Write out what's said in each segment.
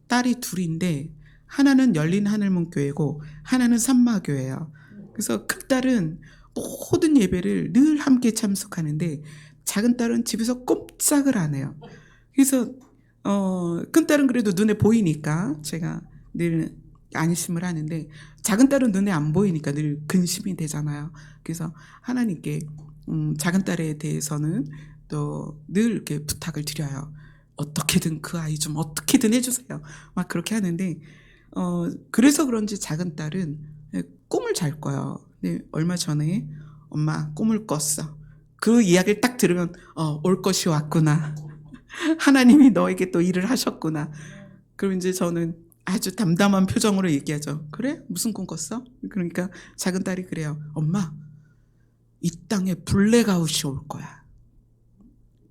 딸이 둘인데 하나는 열린 하늘문교회고 하나는 산마교회예요. 그래서 큰딸은 모든 예배를 늘 함께 참석하는데 작은 딸은 집에서 꼼짝을 안 해요. 그래서 큰딸은 그래도 눈에 보이니까 제가 늘 안심을 하는데 작은 딸은 눈에 안 보이니까 늘 근심이 되잖아요. 그래서 하나님께 작은 딸에 대해서는 또 늘 이렇게 부탁을 드려요. 어떻게든 그 아이 좀 어떻게든 해주세요. 막 그렇게 하는데 그래서 그런지 작은 딸은 꿈을 잘 꿔요. 근데 얼마 전에 엄마 꿈을 꿨어. 그 이야기를 딱 들으면 올 것이 왔구나. 하나님이 너에게 또 일을 하셨구나. 그럼 이제 저는 아주 담담한 표정으로 얘기하죠. 그래? 무슨 꿈 꿨어? 그러니까 작은 딸이 그래요. 엄마, 이 땅에 블랙아웃이 올 거야.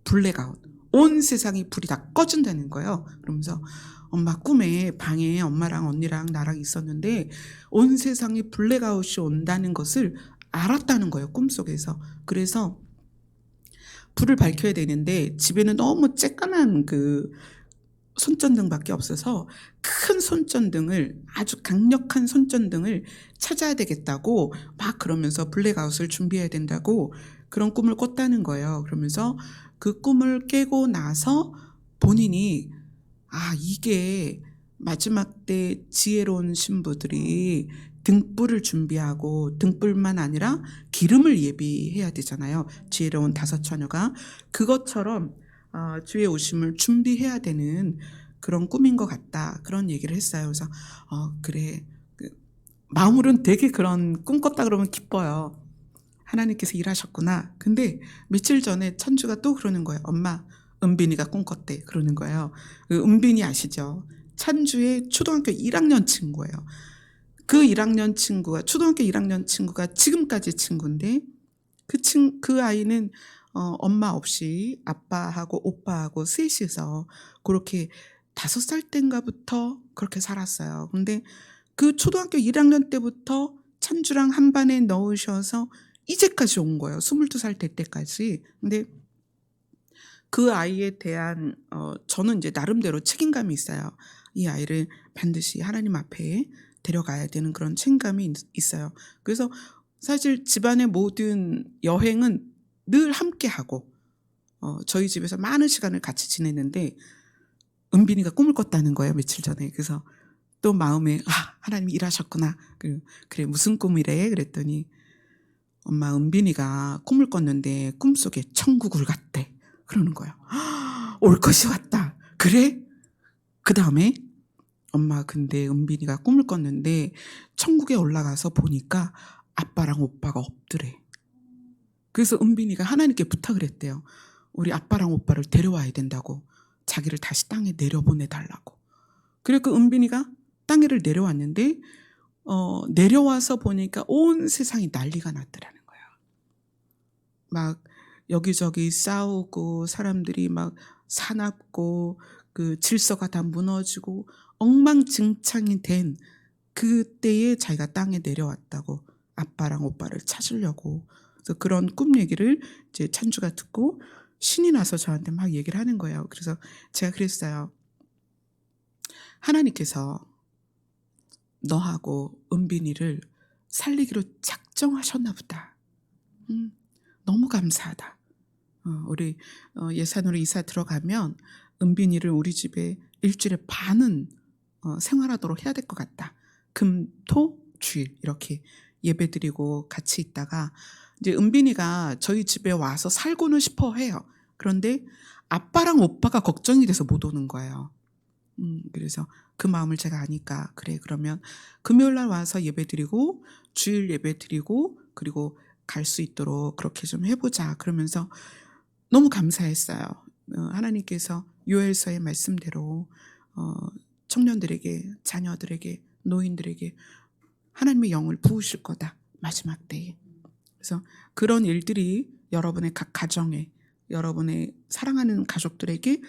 블랙아웃. 온 세상이 불이 다 꺼진다는 거예요. 그러면서 엄마 꿈에 방에 엄마랑 언니랑 나랑 있었는데 온 세상이 블랙아웃이 온다는 것을 알았다는 거예요. 꿈속에서. 그래서 불을 밝혀야 되는데 집에는 너무 쬐깐한 그 손전등밖에 없어서 큰 손전등을 아주 강력한 손전등을 찾아야 되겠다고 막 그러면서 블랙아웃을 준비해야 된다고 그런 꿈을 꿨다는 거예요. 그러면서 그 꿈을 깨고 나서 본인이 이게 마지막 때 지혜로운 신부들이 등불을 준비하고 등불만 아니라 기름을 예비해야 되잖아요. 지혜로운 다섯 처녀가 그것처럼 주의 오심을 준비해야 되는 그런 꿈인 것 같다. 그런 얘기를 했어요. 그래서 그래. 마음으로는 되게 그런 꿈 꿨다 그러면 기뻐요. 하나님께서 일하셨구나. 근데 며칠 전에 천주가 또 그러는 거예요. 엄마, 은빈이가 꿈 꿨대. 그러는 거예요. 은빈이 아시죠? 천주의 초등학교 1학년 친구예요. 그 1학년 친구가 초등학교 1학년 친구가 지금까지 친구인데 그 아이는 엄마 없이 아빠하고 오빠하고 셋이서 그렇게 5살 때인가부터 그렇게 살았어요. 근데 그 초등학교 1학년 때부터 천주랑 한 반에 넣으셔서 이제까지 온 거예요. 22살 될 때까지. 근데 그 아이에 대한 저는 이제 나름대로 책임감이 있어요. 이 아이를 반드시 하나님 앞에 데려가야 되는 그런 책임감이 있어요. 그래서 사실 집안의 모든 여행은 늘 함께 하고 저희 집에서 많은 시간을 같이 지냈는데 은빈이가 꿈을 꿨다는 거예요. 며칠 전에. 그래서 또 마음에 하나님이 일하셨구나. 그래 무슨 꿈이래? 그랬더니 엄마 은빈이가 꿈을 꿨는데 꿈속에 천국을 갔대. 그러는 거예요. 올 것이 왔다. 그래? 그 다음에 엄마 근데 은빈이가 꿈을 꿨는데 천국에 올라가서 보니까 아빠랑 오빠가 없더래. 그래서 은빈이가 하나님께 부탁을 했대요. 우리 아빠랑 오빠를 데려와야 된다고. 자기를 다시 땅에 내려보내달라고. 그래 그 은빈이가 땅에를 내려왔는데 내려와서 보니까 온 세상이 난리가 났더라는 거예요. 막 여기저기 싸우고 사람들이 막 사납고 그 질서가 다 무너지고 엉망진창이 된 그때에 자기가 땅에 내려왔다고 아빠랑 오빠를 찾으려고. 그래서 그런 꿈 얘기를 이제 찬주가 듣고 신이 나서 저한테 막 얘기를 하는 거예요. 그래서 제가 그랬어요. 하나님께서 너하고 은빈이를 살리기로 작정하셨나 보다. 너무 감사하다. 우리 예산으로 이사 들어가면 은빈이를 우리 집에 일주일에 반은 생활하도록 해야 될 것 같다. 금, 토, 주일 이렇게 예배드리고 같이 있다가 이제 은빈이가 저희 집에 와서 살고는 싶어 해요. 그런데 아빠랑 오빠가 걱정이 돼서 못 오는 거예요. 그래서 그 마음을 제가 아니까 그래 그러면 금요일날 와서 예배드리고 주일 예배드리고 그리고 갈 수 있도록 그렇게 좀 해보자. 그러면서 너무 감사했어요. 하나님께서 요엘서의 말씀대로 청년들에게 자녀들에게 노인들에게 하나님의 영을 부으실 거다. 마지막 때에. 그래서 그런 일들이 여러분의 각 가정에 여러분의 사랑하는 가족들에게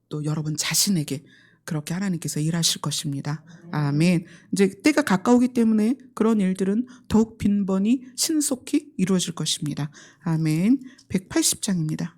또 여러분 자신에게 그렇게 하나님께서 일하실 것입니다. 아멘. 이제 때가 가까우기 때문에 그런 일들은 더욱 빈번히 신속히 이루어질 것입니다. 아멘. 180장입니다.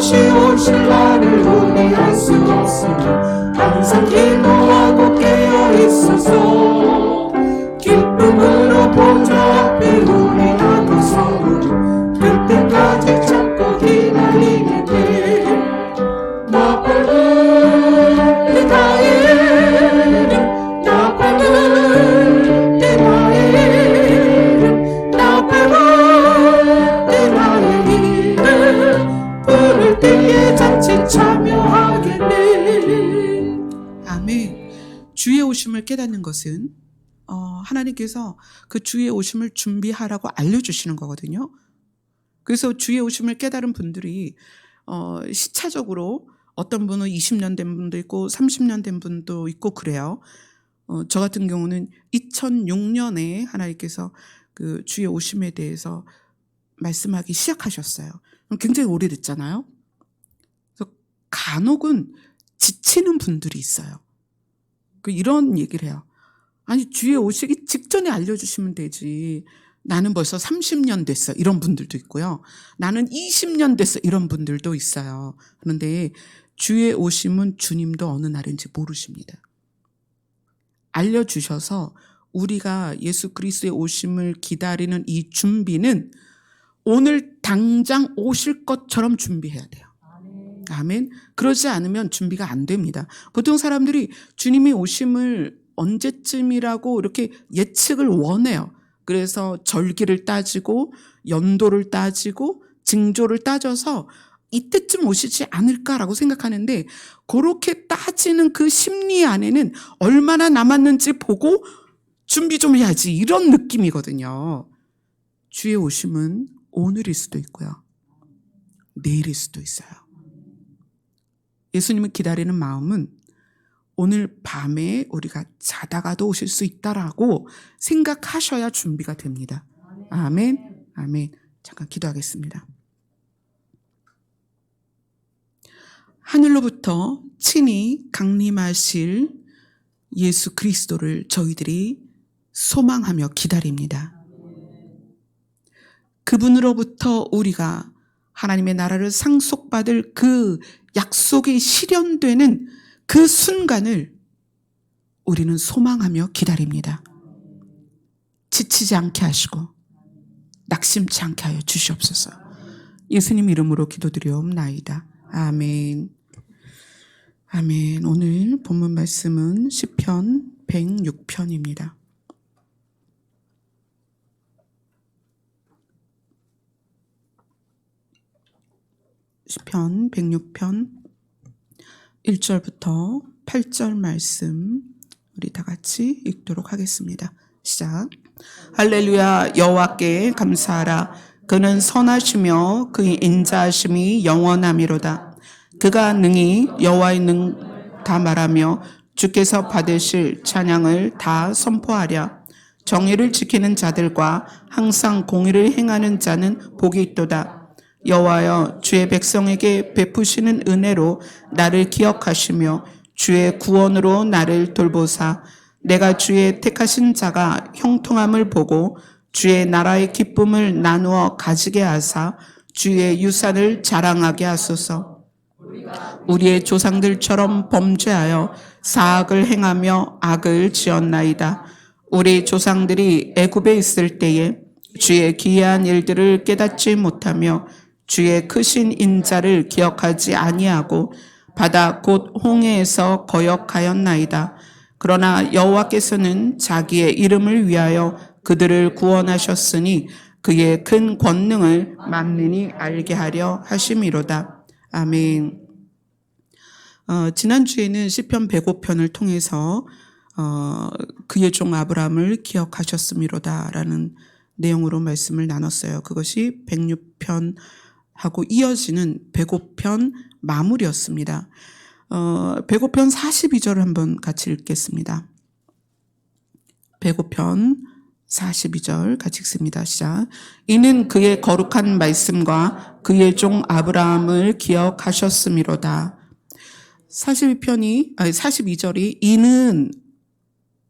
다시 오실 날을 우리 알 수 없으니 항상 기도하고 깨어 있어서 기쁨으로 보좌 앞에 우리 나가서 그때까지 참고 기다리게 돼. 나 받을 나의 나 받을 나의 나 받을 나의 이름 부를 때에 잔치 참여하겠네. 아멘. 주의 오심을 깨닫는 것은 하나님께서 그 주의 오심을 준비하라고 알려주시는 거거든요. 그래서 주의 오심을 깨달은 분들이 시차적으로 어떤 분은 20년 된 분도 있고 30년 된 분도 있고 그래요. 저 같은 경우는 2006년에 하나님께서 그 주의 오심에 대해서 말씀하기 시작하셨어요. 굉장히 오래됐잖아요. 그래서 간혹은 지치는 분들이 있어요. 이런 얘기를 해요. 아니, 주의 오시기 직전에 알려주시면 되지. 나는 벌써 30년 됐어. 이런 분들도 있고요. 나는 20년 됐어. 이런 분들도 있어요. 그런데 주의 오심은 주님도 어느 날인지 모르십니다. 알려주셔서 우리가 예수 그리스도의 오심을 기다리는 이 준비는 오늘 당장 오실 것처럼 준비해야 돼요. 아멘. 그러지 않으면 준비가 안 됩니다. 보통 사람들이 주님의 오심을 언제쯤이라고 이렇게 예측을 원해요. 그래서 절기를 따지고 연도를 따지고 징조를 따져서 이때쯤 오시지 않을까라고 생각하는데, 그렇게 따지는 그 심리 안에는 얼마나 남았는지 보고 준비 좀 해야지, 이런 느낌이거든요. 주의 오심은 오늘일 수도 있고요, 내일일 수도 있어요. 예수님을 기다리는 마음은 오늘 밤에 우리가 자다가도 오실 수 있다라고 생각하셔야 준비가 됩니다. 아멘. 아멘. 잠깐 기도하겠습니다. 하늘로부터 친히 강림하실 예수 그리스도를 저희들이 소망하며 기다립니다. 그분으로부터 우리가 하나님의 나라를 상속받을 그 약속이 실현되는 그 순간을 우리는 소망하며 기다립니다. 지치지 않게 하시고 낙심치 않게 하여 주시옵소서. 예수님 이름으로 기도드리옵나이다. 아멘. 아멘. 오늘 본문 말씀은 시편 106편입니다. 시편 106편 1절부터 8절 말씀 우리 다 같이 읽도록 하겠습니다. 시작. 할렐루야. 여호와께 감사하라. 그는 선하시며 그의 인자하심이 영원하미로다. 그가 능히 여호와의 능 다 말하며 주께서 받으실 찬양을 다 선포하랴. 정의를 지키는 자들과 항상 공의를 행하는 자는 복이 있도다. 여호와여, 주의 백성에게 베푸시는 은혜로 나를 기억하시며 주의 구원으로 나를 돌보사 내가 주의 택하신 자가 형통함을 보고 주의 나라의 기쁨을 나누어 가지게 하사 주의 유산을 자랑하게 하소서. 우리의 조상들처럼 범죄하여 사악을 행하며 악을 지었나이다. 우리 조상들이 애굽에 있을 때에 주의 기이한 일들을 깨닫지 못하며 주의 크신 인자를 기억하지 아니하고 바다 곧 홍해에서 거역하였나이다. 그러나 여호와께서는 자기의 이름을 위하여 그들을 구원하셨으니 그의 큰 권능을 만민이 알게 하려 하심이로다. 아멘. 지난주에는 시편 105편을 통해서 그의 종 아브라함을 기억하셨음이로다 라는 내용으로 말씀을 나눴어요. 그것이 106편하고 이어지는 105편 마무리였습니다. 105편 42절을 한번 같이 읽겠습니다. 105편 42절 같이 읽습니다. 시작. 이는 그의 거룩한 말씀과 그의 종 아브라함을 기억하셨음이로다. 42절이 이는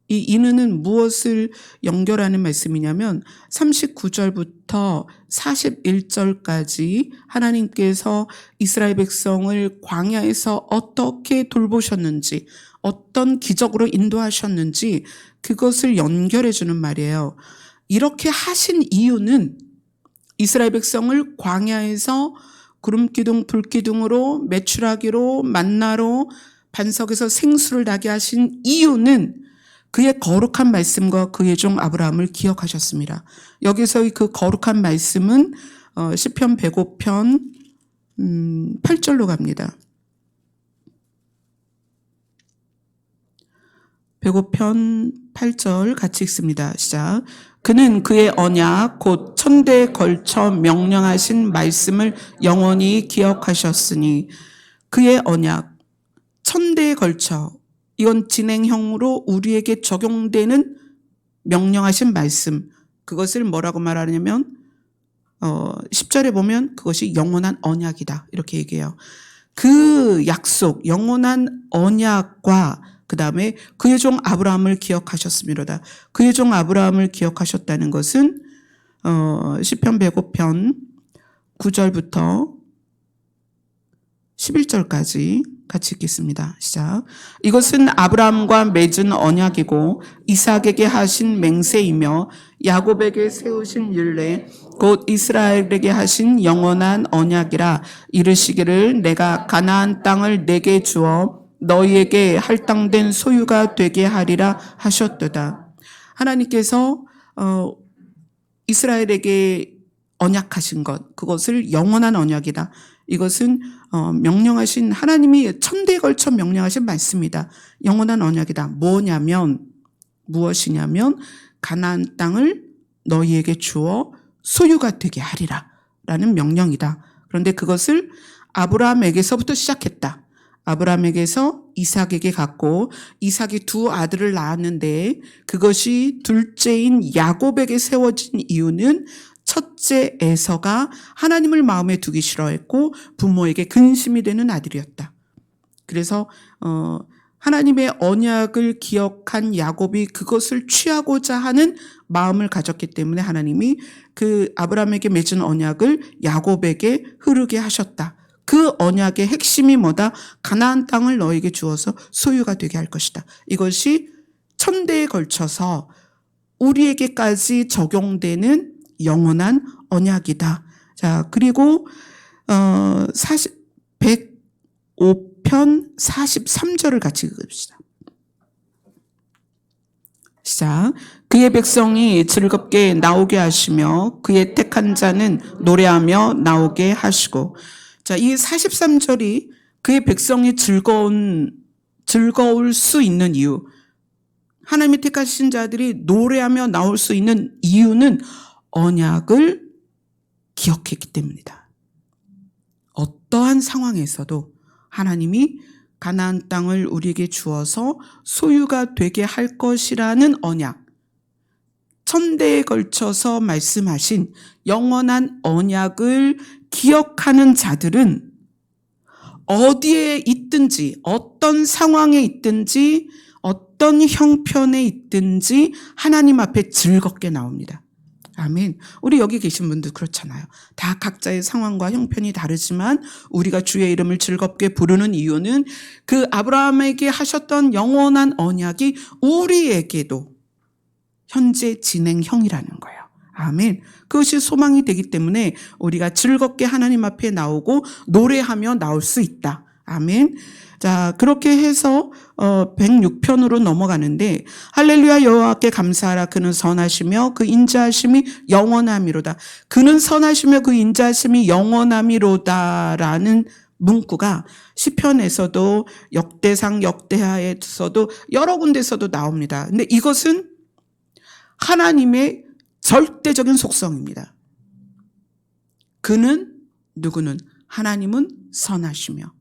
이 이는은 무엇을 연결하는 말씀이냐면 39절부터 41절까지 하나님께서 이스라엘 백성을 광야에서 어떻게 돌보셨는지, 어떤 기적으로 인도하셨는지 그것을 연결해 주는 말이에요. 이렇게 하신 이유는 이스라엘 백성을 광야에서 구름기둥 불기둥으로 메추라기로 만나로 반석에서 생수를 나게 하신 이유는 그의 거룩한 말씀과 그의 종 아브라함을 기억하셨습니다. 여기서의 그 거룩한 말씀은 시편 105편 8절로 갑니다. 105편 8절 같이 읽습니다. 시작. 그는 그의 언약 곧 천대에 걸쳐 명령하신 말씀을 영원히 기억하셨으니 그의 언약 천대에 걸쳐, 이건 진행형으로 우리에게 적용되는 명령하신 말씀, 그것을 뭐라고 말하냐면 10절에 보면 그것이 영원한 언약이다 이렇게 얘기해요. 그 약속, 영원한 언약과 그 다음에 그의 종 아브라함을 기억하셨습니다. 그의 종 아브라함을 기억하셨다는 것은 시편 105편 9절부터 11절까지 같이 읽겠습니다. 시작. 이것은 아브라함과 맺은 언약이고 이삭에게 하신 맹세이며 야곱에게 세우신 율례 곧 이스라엘에게 하신 영원한 언약이라. 이르시기를 내가 가나안 땅을 내게 주어 너희에게 할당된 소유가 되게 하리라 하셨도다. 하나님께서 이스라엘에게 언약하신 것, 그것을 영원한 언약이다. 이것은 명령하신, 하나님이 천대에 걸쳐 명령하신 말씀이다. 영원한 언약이다. 무엇이냐면 가나안 땅을 너희에게 주어 소유가 되게 하리라 라는 명령이다. 그런데 그것을 아브라함에게서부터 시작했다. 아브라함에게서 이삭에게 갔고 이삭이 두 아들을 낳았는데 그것이 둘째인 야곱에게 세워진 이유는 첫째 에서가 하나님을 마음에 두기 싫어했고 부모에게 근심이 되는 아들이었다. 그래서 하나님의 언약을 기억한 야곱이 그것을 취하고자 하는 마음을 가졌기 때문에 하나님이 그 아브라함에게 맺은 언약을 야곱에게 흐르게 하셨다. 그 언약의 핵심이 뭐다? 가나안 땅을 너에게 주어서 소유가 되게 할 것이다. 이것이 천대에 걸쳐서 우리에게까지 적용되는 영원한 언약이다. 자, 그리고 105편 43절을 같이 읽읍시다. 시작. 그의 백성이 즐겁게 나오게 하시며 그의 택한 자는 노래하며 나오게 하시고. 자, 이 43절이 그의 백성이 즐거울 수 있는 이유, 하나님이 택하신 자들이 노래하며 나올 수 있는 이유는 언약을 기억했기 때문이다. 어떠한 상황에서도 하나님이 가나안 땅을 우리에게 주어서 소유가 되게 할 것이라는 언약, 천대에 걸쳐서 말씀하신 영원한 언약을 기억하는 자들은 어디에 있든지, 어떤 상황에 있든지, 어떤 형편에 있든지 하나님 앞에 즐겁게 나옵니다. 아멘. 우리 여기 계신 분들 그렇잖아요. 다 각자의 상황과 형편이 다르지만 우리가 주의 이름을 즐겁게 부르는 이유는 그 아브라함에게 하셨던 영원한 언약이 우리에게도 현재 진행형이라는 거예요. 아멘. 그것이 소망이 되기 때문에 우리가 즐겁게 하나님 앞에 나오고 노래하며 나올 수 있다. 아멘. 자, 그렇게 해서 106편으로 넘어가는데 할렐루야 여호와께 감사하라. 그는 선하시며 그 인자하심이 영원함이로다. 그는 선하시며 그 인자하심이 영원함이로다라는 문구가 시편에서도 역대상 역대하에서도 여러 군데서도 나옵니다. 근데 이것은 하나님의 절대적인 속성입니다. 그는 누구는 하나님은 선하시며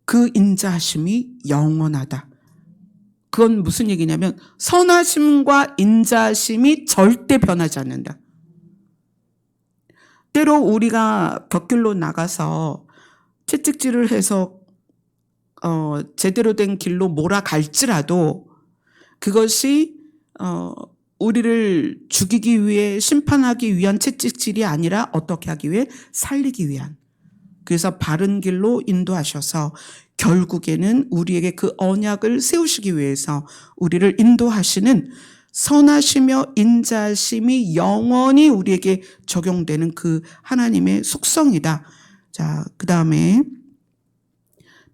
그 인자하심이 영원하다. 그건 무슨 얘기냐면 선하심과 인자하심이 절대 변하지 않는다. 때로 우리가 곁길로 나가서 채찍질을 해서 제대로 된 길로 몰아갈지라도 그것이 우리를 죽이기 위해 심판하기 위한 채찍질이 아니라 어떻게 하기 위해 살리기 위한, 그래서 바른 길로 인도하셔서 결국에는 우리에게 그 언약을 세우시기 위해서 우리를 인도하시는 선하시며 인자하심이 영원히 우리에게 적용되는 그 하나님의 속성이다. 자, 그 다음에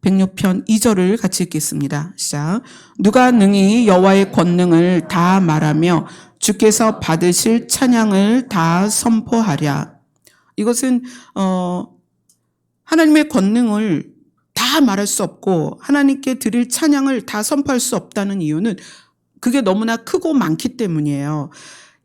106편 2절을 같이 읽겠습니다. 시작. 누가 능히 여호와의 권능을 다 말하며 주께서 받으실 찬양을 다 선포하랴. 이것은 하나님의 권능을 다 말할 수 없고 하나님께 드릴 찬양을 다 선포할 수 없다는 이유는 그게 너무나 크고 많기 때문이에요.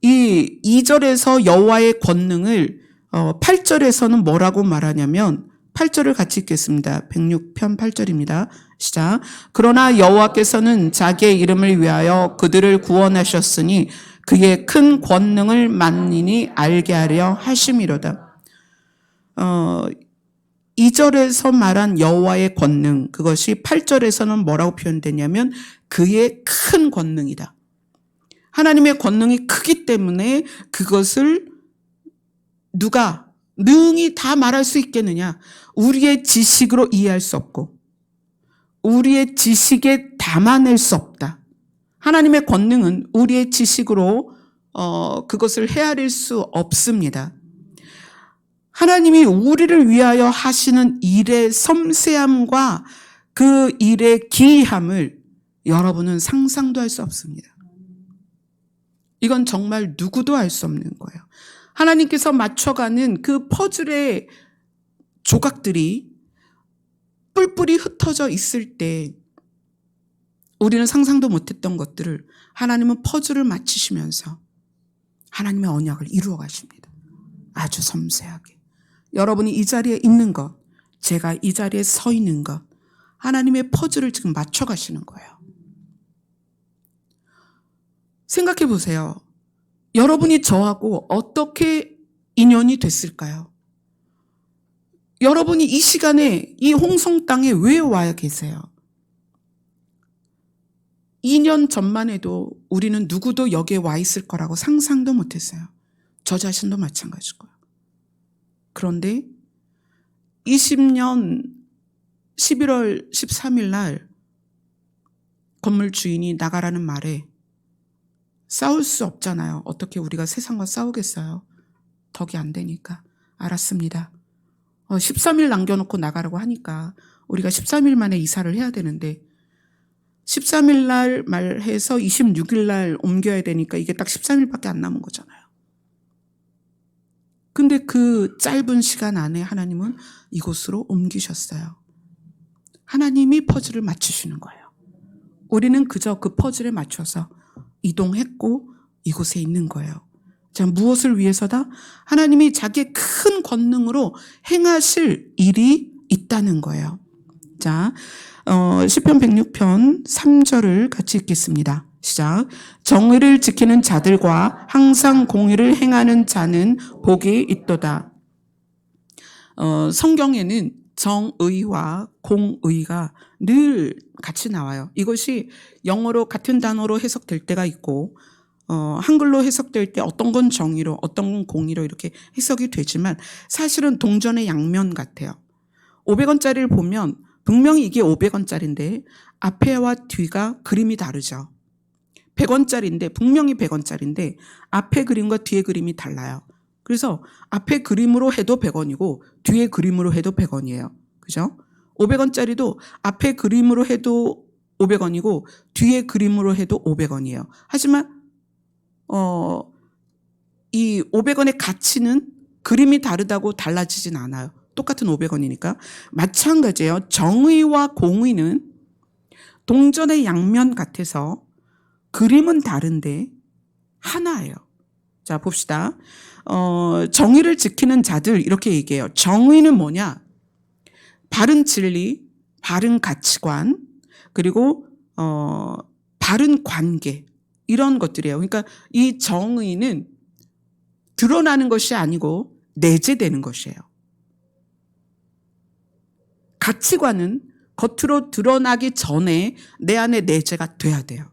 이 2절에서 여호와의 권능을 8절에서는 뭐라고 말하냐면 8절을 같이 읽겠습니다. 106편 8절입니다. 시작. 그러나 여호와께서는 자기의 이름을 위하여 그들을 구원하셨으니 그의 큰 권능을 만민이 알게 하려 하심이로다. 2절에서 말한 여호와의 권능, 그것이 8절에서는 뭐라고 표현되냐면 그의 큰 권능이다. 하나님의 권능이 크기 때문에 그것을 누가 능히 다 말할 수 있겠느냐? 우리의 지식으로 이해할 수 없고 우리의 지식에 담아낼 수 없다. 하나님의 권능은 우리의 지식으로 그것을 헤아릴 수 없습니다. 하나님이 우리를 위하여 하시는 일의 섬세함과 그 일의 기이함을 여러분은 상상도 할 수 없습니다. 이건 정말 누구도 알 수 없는 거예요. 하나님께서 맞춰가는 그 퍼즐의 조각들이 뿔뿔이 흩어져 있을 때 우리는 상상도 못했던 것들을 하나님은 퍼즐을 맞추시면서 하나님의 언약을 이루어 가십니다. 아주 섬세하게. 여러분이 이 자리에 있는 것, 제가 이 자리에 서 있는 것, 하나님의 퍼즐을 지금 맞춰 가시는 거예요. 생각해 보세요. 여러분이 저하고 어떻게 인연이 됐을까요? 여러분이 이 시간에 이 홍성 땅에 왜 와 계세요? 2년 전만 해도 우리는 누구도 여기에 와 있을 거라고 상상도 못했어요. 저 자신도 마찬가지고요. 그런데 20년 11월 13일 날 건물 주인이 나가라는 말에 싸울 수 없잖아요. 어떻게 우리가 세상과 싸우겠어요? 덕이 안 되니까. 알았습니다. 13일 남겨놓고 나가라고 하니까 우리가 13일 만에 이사를 해야 되는데 13일 날 말해서 26일 날 옮겨야 되니까 이게 딱 13일밖에 안 남은 거잖아요. 근데 그 짧은 시간 안에 하나님은 이곳으로 옮기셨어요. 하나님이 퍼즐을 맞추시는 거예요. 우리는 그저 그 퍼즐에 맞춰서 이동했고 이곳에 있는 거예요. 자, 무엇을 위해서다? 하나님이 자기의 큰 권능으로 행하실 일이 있다는 거예요. 자, 시편 106편 3절을 같이 읽겠습니다. 시작. 정의를 지키는 자들과 항상 공의를 행하는 자는 복이 있도다. 성경에는 정의와 공의가 늘 같이 나와요. 이것이 영어로 같은 단어로 해석될 때가 있고 한글로 해석될 때 어떤 건 정의로 어떤 건 공의로 이렇게 해석이 되지만 사실은 동전의 양면 같아요. 500원짜리를 보면 분명히 이게 500원짜리인데 앞에와 뒤가 그림이 다르죠. 100원짜리인데 분명히 100원짜리인데 앞에 그림과 뒤에 그림이 달라요. 그래서 앞에 그림으로 해도 100원이고 뒤에 그림으로 해도 100원이에요. 그죠? 500원짜리도 앞에 그림으로 해도 500원이고 뒤에 그림으로 해도 500원이에요. 하지만 이 500원의 가치는 그림이 다르다고 달라지진 않아요. 똑같은 500원이니까. 마찬가지예요. 정의와 공의는 동전의 양면 같아서 그림은 다른데 하나예요. 자, 봅시다. 정의를 지키는 자들 이렇게 얘기해요. 정의는 뭐냐? 바른 진리, 바른 가치관, 그리고 바른 관계 이런 것들이에요. 그러니까 이 정의는 드러나는 것이 아니고 내재되는 것이에요. 가치관은 겉으로 드러나기 전에 내 안에 내재가 돼야 돼요.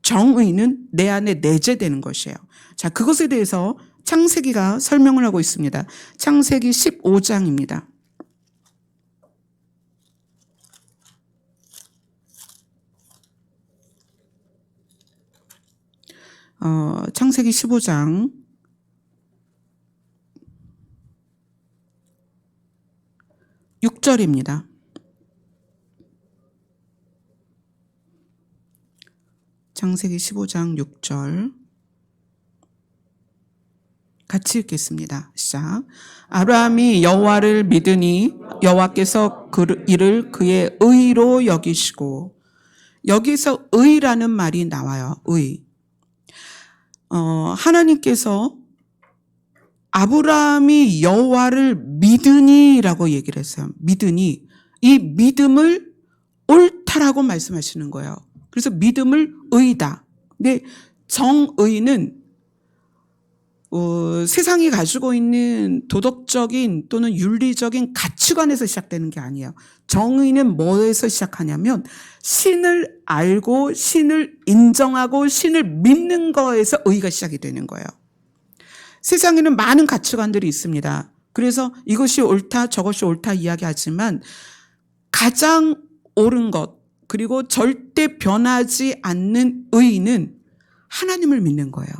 정의는 내 안에 내재되는 것이에요. 자, 그것에 대해서 창세기가 설명을 하고 있습니다. 창세기 15장입니다. 창세기 15장 6절입니다. 창세기 15장 6절 같이 읽겠습니다. 시작. 아브라함이 여호와를 믿으니 여호와께서 이를 그의 의로 여기시고, 여기서 의라는 말이 나와요. 의. 하나님께서 아브라함이 여호와를 믿으니라고 얘기를 했어요. 믿으니, 이 믿음을 옳다라고 말씀하시는 거예요. 그래서 믿음을 의다. 근데 정의는 세상이 가지고 있는 도덕적인 또는 윤리적인 가치관에서 시작되는 게 아니에요. 정의는 뭐에서 시작하냐면 신을 알고 신을 인정하고 신을 믿는 거에서 의가 시작이 되는 거예요. 세상에는 많은 가치관들이 있습니다. 그래서 이것이 옳다 저것이 옳다 이야기하지만 가장 옳은 것, 그리고 절대 변하지 않는 의는 하나님을 믿는 거예요.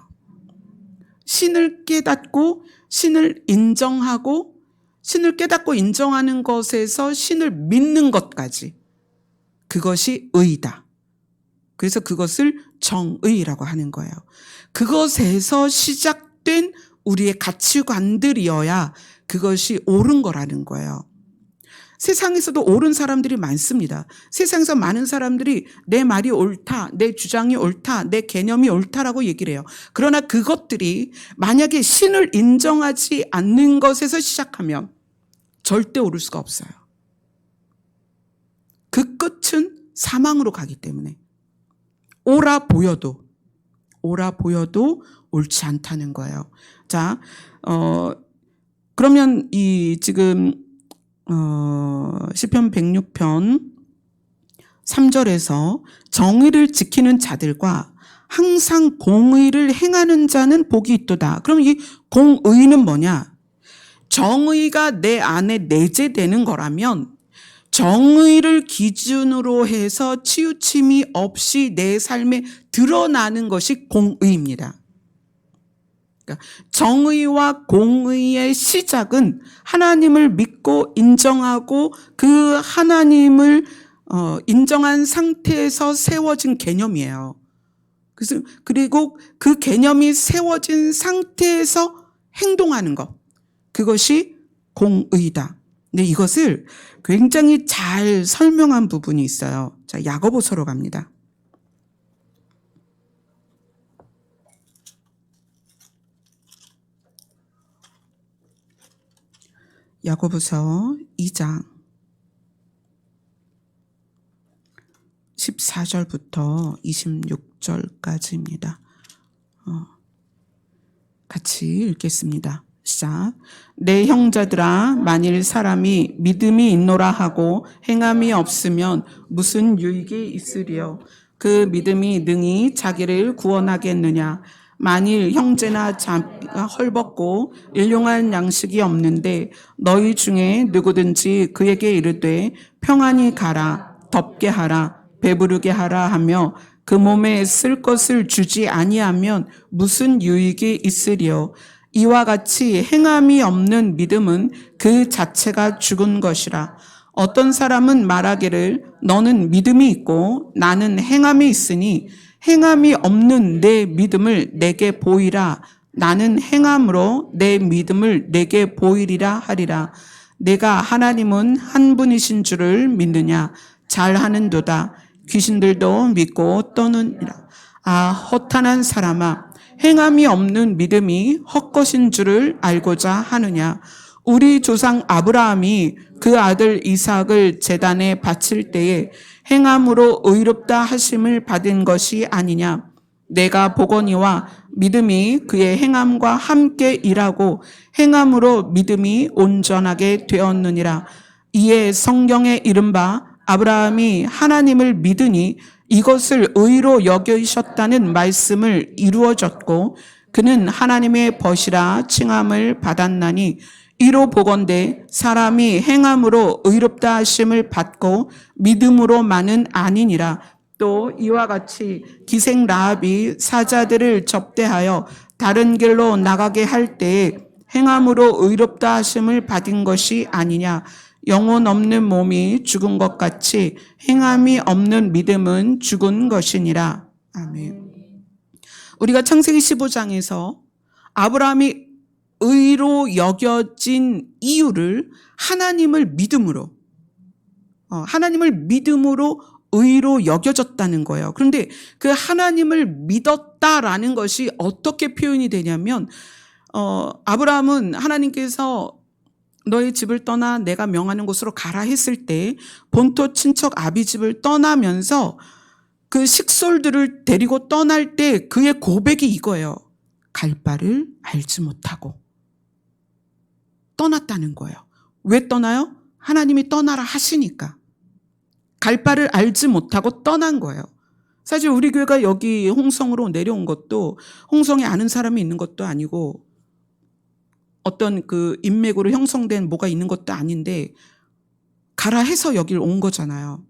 신을 깨닫고 신을 인정하고 신을 깨닫고 인정하는 것에서 신을 믿는 것까지, 그것이 의다. 그래서 그것을 정의라고 하는 거예요. 그것에서 시작된 우리의 가치관들이어야 그것이 옳은 거라는 거예요. 세상에서도 옳은 사람들이 많습니다. 세상에서 많은 사람들이 내 말이 옳다, 내 주장이 옳다, 내 개념이 옳다라고 얘기를 해요. 그러나 그것들이 만약에 신을 인정하지 않는 것에서 시작하면 절대 옳을 수가 없어요. 그 끝은 사망으로 가기 때문에 옳아 보여도 옳지 않다는 거예요. 자, 그러면 이 지금 시편 106편 3절에서 정의를 지키는 자들과 항상 공의를 행하는 자는 복이 있도다. 그럼 이 공의는 뭐냐? 정의가 내 안에 내재되는 거라면 정의를 기준으로 해서 치우침이 없이 내 삶에 드러나는 것이 공의입니다. 그러니까 정의와 공의의 시작은 하나님을 믿고 인정하고 그 하나님을 인정한 상태에서 세워진 개념이에요. 그리고 그 개념이 세워진 상태에서 행동하는 것, 그것이 공의다. 근데 이것을 굉장히 잘 설명한 부분이 있어요. 자, 야고보서로 갑니다. 야고보서 2장 14절부터 26절까지입니다. 같이 읽겠습니다. 시작. 내 형제들아, 만일 사람이 믿음이 있노라 하고 행함이 없으면 무슨 유익이 있으리요? 그 믿음이 능히 자기를 구원하겠느냐? 만일 형제나 자매가 헐벗고 일용할 양식이 없는데 너희 중에 누구든지 그에게 이르되 평안히 가라, 덥게 하라, 배부르게 하라 하며 그 몸에 쓸 것을 주지 아니하면 무슨 유익이 있으리요? 이와 같이 행함이 없는 믿음은 그 자체가 죽은 것이라. 어떤 사람은 말하기를 너는 믿음이 있고 나는 행함이 있으니 행함이 없는 내 믿음을 내게 보이라. 나는 행함으로 내 믿음을 내게 보이리라 하리라. 내가 하나님은 한 분이신 줄을 믿느냐? 잘하는도다. 귀신들도 믿고 떠느니라. 아, 허탄한 사람아, 행함이 없는 믿음이 헛것인 줄을 알고자 하느냐? 우리 조상 아브라함이 그 아들 이삭을 제단에 바칠 때에 행함으로 의롭다 하심을 받은 것이 아니냐? 내가 보거니와 믿음이 그의 행함과 함께 일하고 행함으로 믿음이 온전하게 되었느니라. 이에 성경에 이른바 아브라함이 하나님을 믿으니 이것을 의로 여기셨다는 말씀을 이루어졌고 그는 하나님의 벗이라 칭함을 받았나니 이로 보건대 사람이 행함으로 의롭다 하심을 받고 믿음으로만은 아니니라. 또 이와 같이 기생 라합이 사자들을 접대하여 다른 길로 나가게 할 때에 행함으로 의롭다 하심을 받은 것이 아니냐. 영혼 없는 몸이 죽은 것 같이 행함이 없는 믿음은 죽은 것이니라. 아멘. 우리가 창세기 15장에서 아브라함이 의로 여겨진 이유를 하나님을 믿음으로 의로 여겨졌다는 거예요. 그런데 그 하나님을 믿었다라는 것이 어떻게 표현이 되냐면 아브라함은 하나님께서 너의 집을 떠나 내가 명하는 곳으로 가라 했을 때 본토 친척 아비 집을 떠나면서 그 식솔들을 데리고 떠날 때 그의 고백이 이거예요. 갈 바를 알지 못하고 떠났다는 거예요. 왜 떠나요? 하나님이 떠나라 하시니까. 갈 바를 알지 못하고 떠난 거예요. 사실 우리 교회가 여기 홍성으로 내려온 것도 홍성에 아는 사람이 있는 것도 아니고 어떤 그 인맥으로 형성된 뭐가 있는 것도 아닌데 가라 해서 여길 온 거잖아요.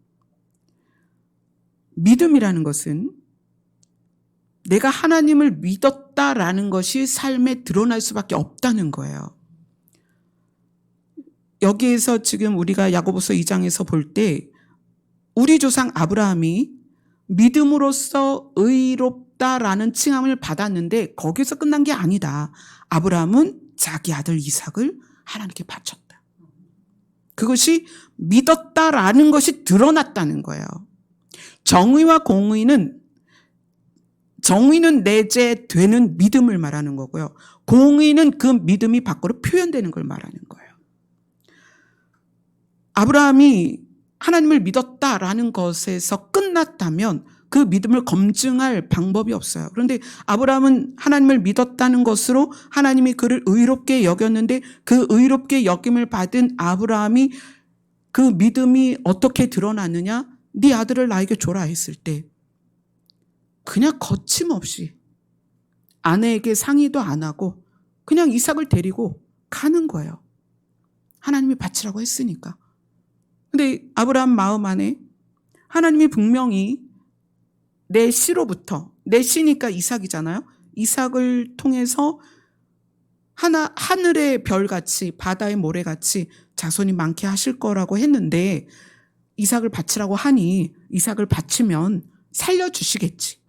믿음이라는 것은 내가 하나님을 믿었다라는 것이 삶에 드러날 수밖에 없다는 거예요. 여기에서 지금 우리가 야고보서 2장에서 볼 때 우리 조상 아브라함이 믿음으로써 의롭다라는 칭함을 받았는데 거기서 끝난 게 아니다. 아브라함은 자기 아들 이삭을 하나님께 바쳤다. 그것이 믿었다라는 것이 드러났다는 거예요. 정의와 공의는 내재되는 믿음을 말하는 거고요. 공의는 그 믿음이 밖으로 표현되는 걸 말하는 거예요. 아브라함이 하나님을 믿었다라는 것에서 끝났다면 그 믿음을 검증할 방법이 없어요. 그런데 아브라함은 하나님을 믿었다는 것으로 하나님이 그를 의롭게 여겼는데 그 의롭게 여김을 받은 아브라함이 그 믿음이 어떻게 드러났느냐? 네 아들을 나에게 줘라 했을 때 그냥 거침없이 아내에게 상의도 안 하고 그냥 이삭을 데리고 가는 거예요. 하나님이 바치라고 했으니까. 근데 아브라함 마음 안에 하나님이 분명히 내 씨로부터, 내 씨니까 이삭이잖아요. 이삭을 통해서 하늘의 별같이 바다의 모래같이 자손이 많게 하실 거라고 했는데 이삭을 바치라고 하니 이삭을 바치면 살려주시겠지.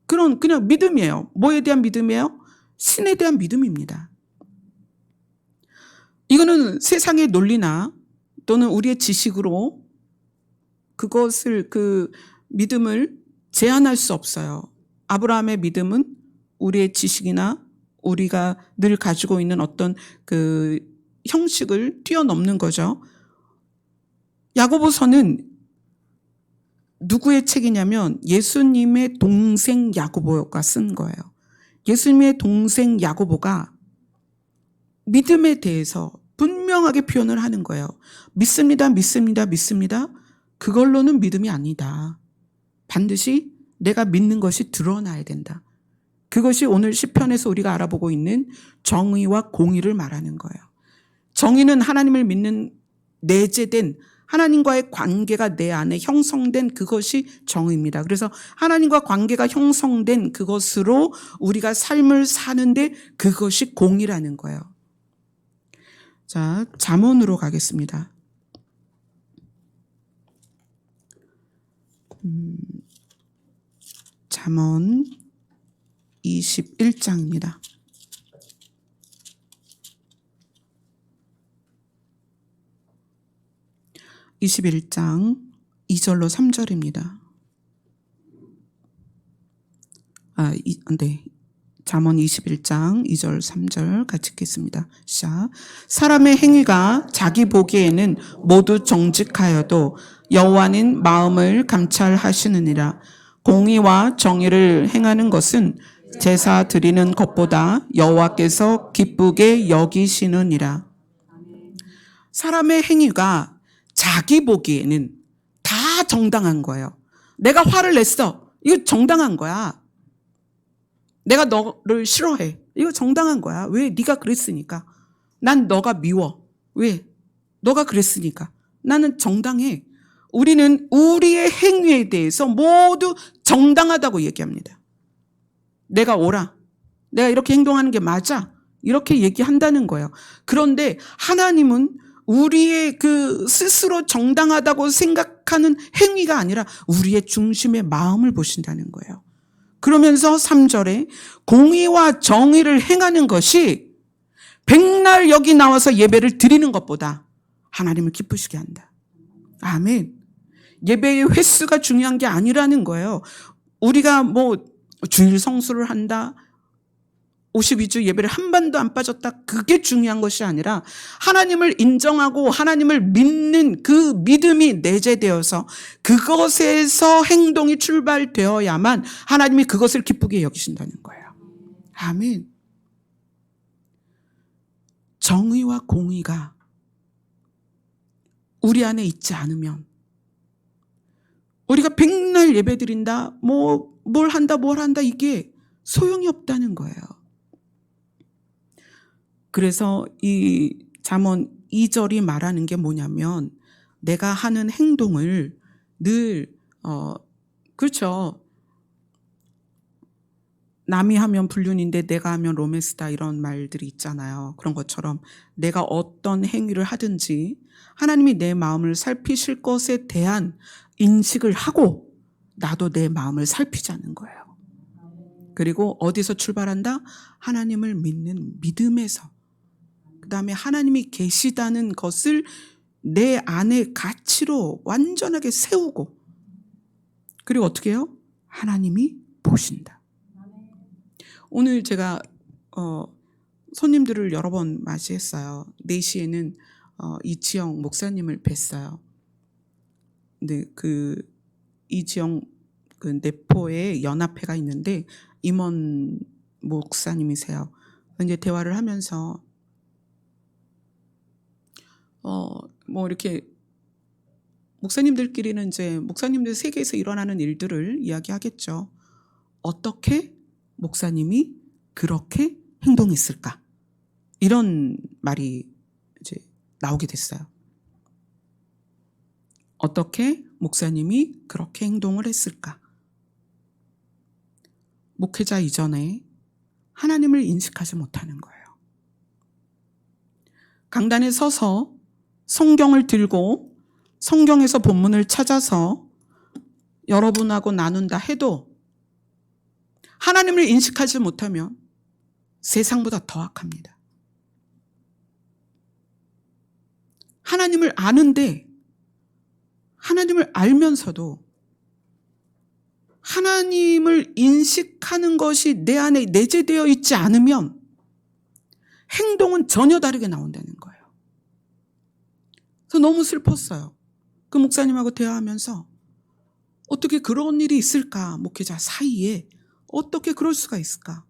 그냥 믿음이에요. 뭐에 대한 믿음이에요? 신에 대한 믿음입니다. 이거는 세상의 논리나 또는 우리의 지식으로 그 믿음을 제한할 수 없어요. 아브라함의 믿음은 우리의 지식이나 우리가 늘 가지고 있는 어떤 그 형식을 뛰어넘는 거죠. 야고보서는 누구의 책이냐면 예수님의 동생 야고보가 쓴 거예요. 예수님의 동생 야고보가 믿음에 대해서 분명하게 표현을 하는 거예요. 믿습니다. 그걸로는 믿음이 아니다. 반드시 내가 믿는 것이 드러나야 된다. 그것이 오늘 시편에서 우리가 알아보고 있는 정의와 공의를 말하는 거예요. 정의는 하나님을 믿는 내재된 하나님과의 관계가 내 안에 형성된 그것이 정의입니다. 그래서 하나님과 관계가 형성된 그것으로 우리가 삶을 사는데 그것이 공의라는 거예요. 자, 잠언으로 가겠습니다. 잠언 21장입니다. 21장 2절로 3절입니다. 잠언 21장 2절 3절 같이 읽겠습니다. 시작. 사람의 행위가 자기 보기에는 모두 정직하여도 여호와는 마음을 감찰하시느니라. 공의와 정의를 행하는 것은 제사 드리는 것보다 여호와께서 기쁘게 여기시느니라. 사람의 행위가 자기 보기에는 다 정당한 거예요. 내가 화를 냈어. 이거 정당한 거야. 내가 너를 싫어해. 이거 정당한 거야. 왜? 네가 그랬으니까. 난 너가 미워. 왜? 너가 그랬으니까. 나는 정당해. 우리는 우리의 행위에 대해서 모두 정당하다고 얘기합니다. 내가 옳아. 내가 이렇게 행동하는 게 맞아. 이렇게 얘기한다는 거예요. 그런데 하나님은 우리의 그 스스로 정당하다고 생각하는 행위가 아니라 우리의 중심의 마음을 보신다는 거예요. 그러면서 3절에 공의와 정의를 행하는 것이 백날 여기 나와서 예배를 드리는 것보다 하나님을 기쁘시게 한다. 아멘. 예배의 횟수가 중요한 게 아니라는 거예요. 우리가 뭐 주일 성수를 한다, 52주 예배를 한 번도 안 빠졌다, 그게 중요한 것이 아니라 하나님을 인정하고 하나님을 믿는 그 믿음이 내재되어서 그것에서 행동이 출발되어야만 하나님이 그것을 기쁘게 여기신다는 거예요. 아멘. 정의와 공의가 우리 안에 있지 않으면 우리가 백날 예배 드린다, 뭘 한다 이게 소용이 없다는 거예요. 그래서 이 잠언 2절이 말하는 게 뭐냐면 내가 하는 행동을 늘 그렇죠. 남이 하면 불륜인데 내가 하면 로맨스다, 이런 말들이 있잖아요. 그런 것처럼 내가 어떤 행위를 하든지 하나님이 내 마음을 살피실 것에 대한 인식을 하고 나도 내 마음을 살피자는 거예요. 그리고 어디서 출발한다? 하나님을 믿는 믿음에서. 그 다음에 하나님이 계시다는 것을 내 안의 가치로 완전하게 세우고, 그리고 어떻게 해요? 하나님이 보신다. 오늘 제가 손님들을 여러 번 맞이했어요. 4시에는 이지영 목사님을 뵀어요. 근데 그 이지영 그 내포에 연합회가 있는데 임원 목사님이세요. 이제 대화를 하면서 뭐 이렇게 목사님들끼리는 이제 목사님들 세계에서 일어나는 일들을 이야기하겠죠. 어떻게 목사님이 그렇게 행동했을까? 이런 말이 이제 나오게 됐어요. 어떻게 목사님이 그렇게 행동을 했을까? 목회자 이전에 하나님을 인식하지 못하는 거예요. 강단에 서서 성경을 들고 성경에서 본문을 찾아서 여러분하고 나눈다 해도 하나님을 인식하지 못하면 세상보다 더 악합니다. 하나님을 아는데 하나님을 알면서도 하나님을 인식하는 것이 내 안에 내재되어 있지 않으면 행동은 전혀 다르게 나온다는 거예요. 그래서 너무 슬펐어요. 그 목사님하고 대화하면서 어떻게 그런 일이 있을까? 목회자 사이에 어떻게 그럴 수가 있을까?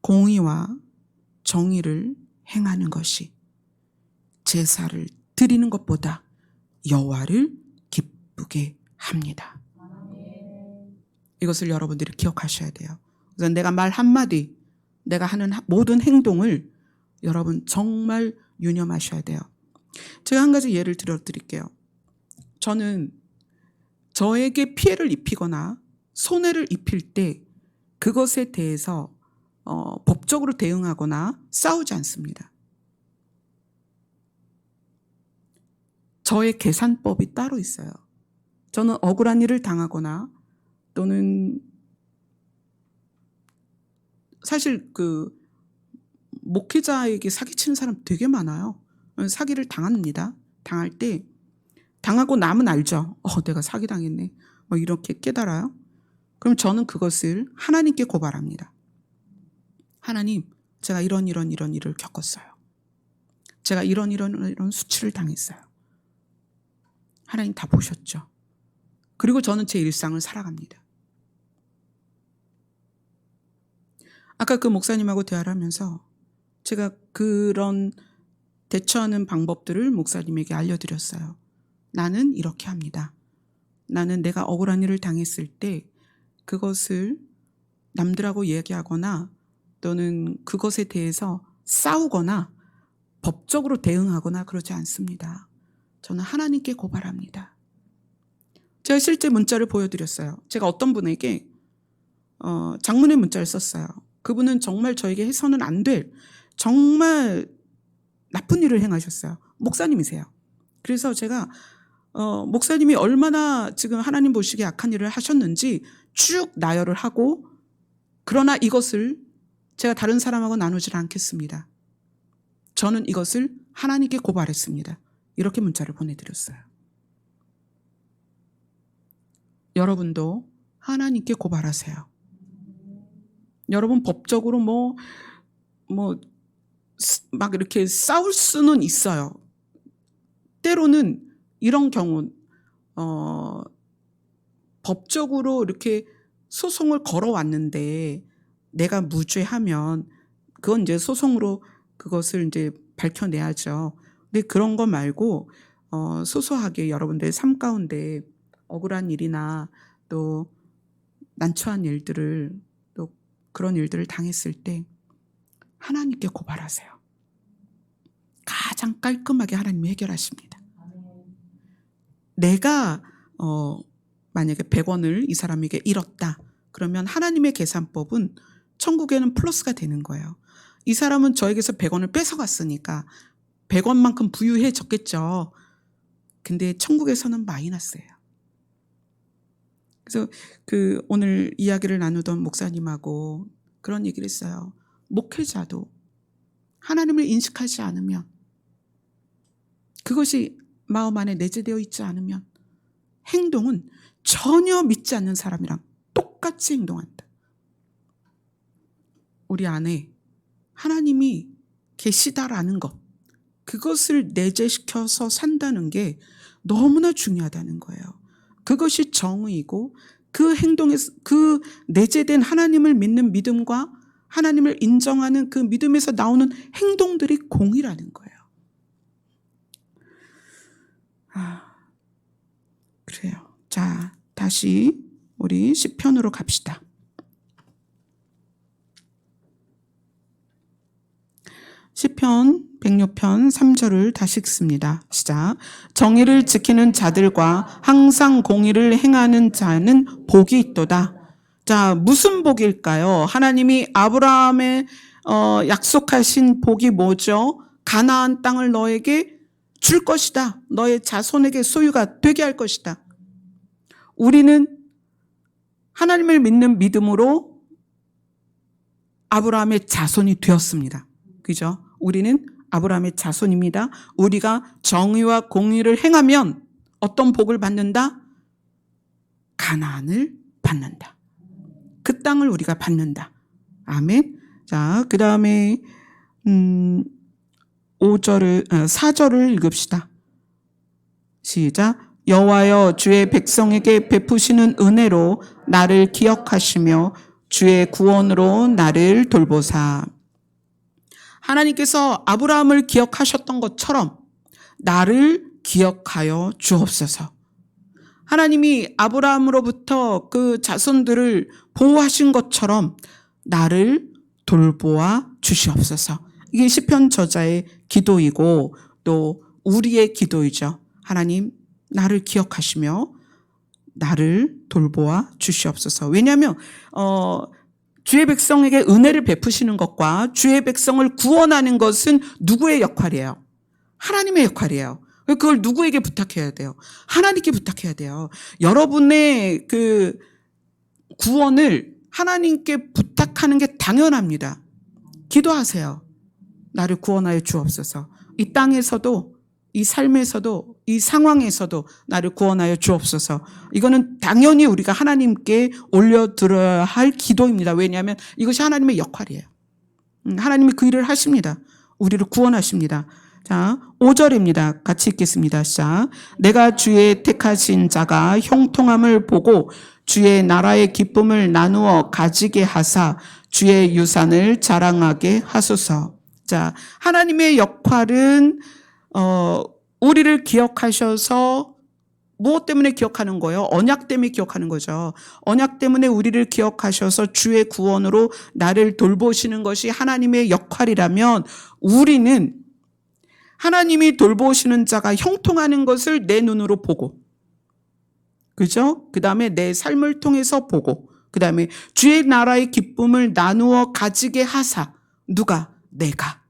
공의와 정의를 행하는 것이 제사를 드리는 것보다 여호와를 기쁘게 합니다. 이것을 여러분들이 기억하셔야 돼요. 그래서 내가 말 한마디, 내가 하는 모든 행동을 여러분 정말 유념하셔야 돼요. 제가 한 가지 예를 들어 드릴게요. 저는 저에게 피해를 입히거나 손해를 입힐 때 그것에 대해서 법적으로 대응하거나 싸우지 않습니다. 저의 계산법이 따로 있어요. 저는 억울한 일을 당하거나 또는 사실 그 목회자에게 사기치는 사람 되게 많아요. 사기를 당합니다. 당할 때 당하고 나면 알죠. 내가 사기당했네. 이렇게 깨달아요. 그럼 저는 그것을 하나님께 고발합니다. 하나님, 제가 이런 일을 겪었어요. 제가 이런 수치를 당했어요. 하나님 다 보셨죠. 그리고 저는 제 일상을 살아갑니다. 아까 그 목사님하고 대화를 하면서 제가 그런 대처하는 방법들을 목사님에게 알려드렸어요. 나는 이렇게 합니다. 나는 내가 억울한 일을 당했을 때 그것을 남들하고 얘기하거나 또는 그것에 대해서 싸우거나 법적으로 대응하거나 그러지 않습니다. 저는 하나님께 고발합니다. 제가 실제 문자를 보여드렸어요. 제가 어떤 분에게 장문의 문자를 썼어요. 그분은 정말 저에게 해서는 안 될 정말 나쁜 일을 행하셨어요. 목사님이세요. 그래서 제가 목사님이 얼마나 지금 하나님 보시기에 악한 일을 하셨는지 쭉 나열을 하고, 그러나 이것을 제가 다른 사람하고 나누질 않겠습니다. 저는 이것을 하나님께 고발했습니다. 이렇게 문자를 보내드렸어요. 여러분도 하나님께 고발하세요. 여러분 법적으로 막 이렇게 싸울 수는 있어요. 때로는 이런 경우 법적으로 이렇게 소송을 걸어왔는데 내가 무죄하면 그건 이제 소송으로 그것을 이제 밝혀내야죠. 근데 그런 거 말고 소소하게 여러분들의 삶 가운데 억울한 일이나 또 난처한 일들을, 또 그런 일들을 당했을 때 하나님께 고발하세요. 가장 깔끔하게 하나님이 해결하십니다. 내가 만약에 100원을 이 사람에게 잃었다. 그러면 하나님의 계산법은 천국에는 플러스가 되는 거예요. 이 사람은 저에게서 100원을 뺏어갔으니까 100원만큼 부유해졌겠죠. 근데 천국에서는 마이너스예요. 그래서 오늘 이야기를 나누던 목사님하고 그런 얘기를 했어요. 목회자도 하나님을 인식하지 않으면, 그것이 마음 안에 내재되어 있지 않으면 행동은 전혀 믿지 않는 사람이랑 똑같이 행동한다. 우리 안에 하나님이 계시다라는 것, 그것을 내재시켜서 산다는 게 너무나 중요하다는 거예요. 그것이 정의이고, 그 행동에서 그 내재된 하나님을 믿는 믿음과 하나님을 인정하는 그 믿음에서 나오는 행동들이 공이라는 거예요. 그래요. 자, 다시 우리 시편으로 갑시다. 시편 106편 3절을 다시 읽습니다. 시작. 정의를 지키는 자들과 항상 공의를 행하는 자는 복이 있도다. 자, 무슨 복일까요? 하나님이 아브라함에 약속하신 복이 뭐죠? 가나안 땅을 너에게 줄 것이다. 너의 자손에게 소유가 되게 할 것이다. 우리는 하나님을 믿는 믿음으로 아브라함의 자손이 되었습니다. 그죠? 우리는 아브라함의 자손입니다. 우리가 정의와 공의를 행하면 어떤 복을 받는다? 가나안을 받는다. 그 땅을 우리가 받는다. 아멘. 자, 그 다음에 4절을 읽읍시다. 시작. 여호와여, 주의 백성에게 베푸시는 은혜로 나를 기억하시며 주의 구원으로 나를 돌보사. 하나님께서 아브라함을 기억하셨던 것처럼 나를 기억하여 주옵소서. 하나님이 아브라함으로부터 그 자손들을 보호하신 것처럼 나를 돌보아 주시옵소서. 이게 시편 저자의 기도이고 또 우리의 기도이죠. 하나님, 나를 기억하시며 나를 돌보아 주시옵소서. 왜냐하면 주의 백성에게 은혜를 베푸시는 것과 주의 백성을 구원하는 것은 누구의 역할이에요? 하나님의 역할이에요. 그걸 누구에게 부탁해야 돼요? 하나님께 부탁해야 돼요. 여러분의 그 구원을 하나님께 부탁하는 게 당연합니다. 기도하세요. 나를 구원하여 주옵소서. 이 땅에서도, 이 삶에서도, 이 상황에서도 나를 구원하여 주옵소서. 이거는 당연히 우리가 하나님께 올려드려야 할 기도입니다. 왜냐하면 이것이 하나님의 역할이에요. 하나님이 그 일을 하십니다. 우리를 구원하십니다. 자, 5절입니다. 같이 읽겠습니다. 시작. 내가 주의 택하신 자가 형통함을 보고 주의 나라의 기쁨을 나누어 가지게 하사 주의 유산을 자랑하게 하소서. 자, 하나님의 역할은 우리를 기억하셔서 무엇 때문에 기억하는 거예요? 언약 때문에 기억하는 거죠. 언약 때문에 우리를 기억하셔서 주의 구원으로 나를 돌보시는 것이 하나님의 역할이라면 우리는 하나님이 돌보시는 자가 형통하는 것을 내 눈으로 보고, 그죠? 그 다음에 내 삶을 통해서 보고, 그 다음에 주의 나라의 기쁨을 나누어 가지게 하사. 누가? 내가.